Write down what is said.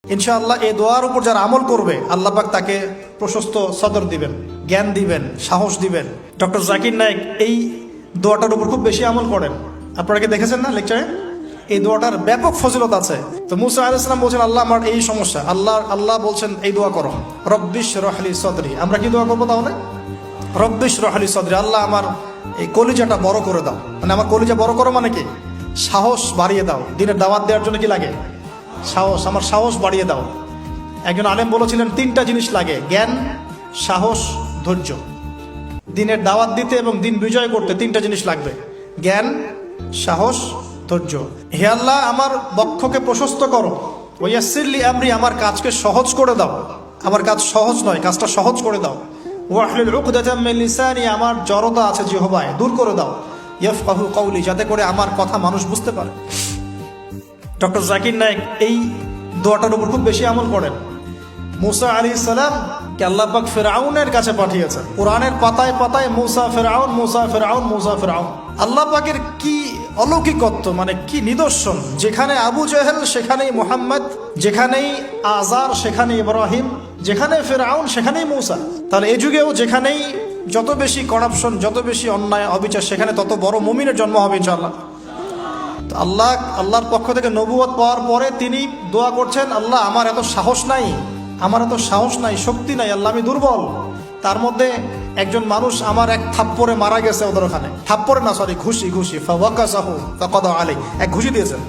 ইনশাআল্লাহ এই দোয়ার উপর যারা আমল করবে আল্লাহ পাক তাকে প্রশস্ত সদর দিবেন, জ্ঞান দিবেন, সাহস দিবেন। ডক্টর জাকির নায়েক এই দোয়াটার উপর খুব বেশি আমল করেন। আপনারা কি দেখেছেন না লেকচারে? এই দোয়াটার ব্যাপক ফজিলত আছে। তো মুসা আলাইহিস সালাম বলছেন, আল্লাহ আমার এই সমস্যা, আল্লাহ বলছেন এই দোয়া করো, রব্বিশ রহলি সদরি। আমরা কি দোয়া করবো তাহলে? রব্বিশ রহলি সদরি, আল্লাহ আমার এই কলিজাটা বড় করে দাও। মানে আমার কলিজা বড় করো মানে কি? সাহস বাড়িয়ে দাও। দিনের দাওয়াত দেওয়ার জন্য কি লাগে? সাহস। আমার সাহস বাড়িয়ে দাও। একজন আলেম বলেছিলেন 3টা জিনিস লাগে, জ্ঞান, সাহস, ধৈর্য। দিনের দাওয়াত দিতে এবং দিন বিজয় করতে 3টা জিনিস লাগবে, জ্ঞান, সাহস, ধৈর্য। হে আল্লাহ আমার বক্ষকে প্রশস্ত করো, ওয়াসসিরলি আমরি, আমার কাজকে সহজ করে দাও। আমার কাজ সহজ নয়, কাজটা সহজ করে দাও। ওয়াহলুল উকদাতাম মিন লিসানি, আমার জড়তা আছে জিহ্বায়, দূর করে দাও। ইয়াফকাহু কওলি, যাতে করে আমার কথা মানুষ বুঝতে পারে। ডক্টর জাকির নায়েক এই দোয়াটার উপর খুব বেশি আমল করেন। মুসা আলাইহিস সালাম কে আল্লাহ পাক ফিরআউনের কাছে পাঠিয়েছেন। কোরআনের পাতায় পাতায় মুসা ফিরআউন, মুসা ফিরআউন, মুসা ফিরআউন। আল্লাহ পাকের কি অলৌকিকত্ব, মানে কি নিদর্শন! যেখানে আবু জেহেল সেখানেই মুহাম্মদ, যেখানেই আজার সেখানে ইব্রাহিম, যেখানে ফিরআউন সেখানেই মুসা। তাহলে এই যুগেও যেখানেই যত বেশি করাপশন, যত বেশি অন্যায় অবিচার, সেখানে তত বড় মুমিনের জন্ম হবে ইনশাআল্লাহ। আল্লাহর পক্ষ থেকে নবুয়ত পাওয়ার পরে তিনি দোয়া করছেন, আল্লাহ আমার এত সাহস নাই, শক্তি নাই, আল্লাহ আমি দুর্বল। তার মধ্যে একজন মানুষ আমার এক থাপ্পড়ে মারা গেছে, ওদের ওখানে থাপ্পড়ে না, সরি ঘুষি, ফাওয়াকাযাহু ফাকাদা আলাইহি, এক ঘুষি দিয়েছেন।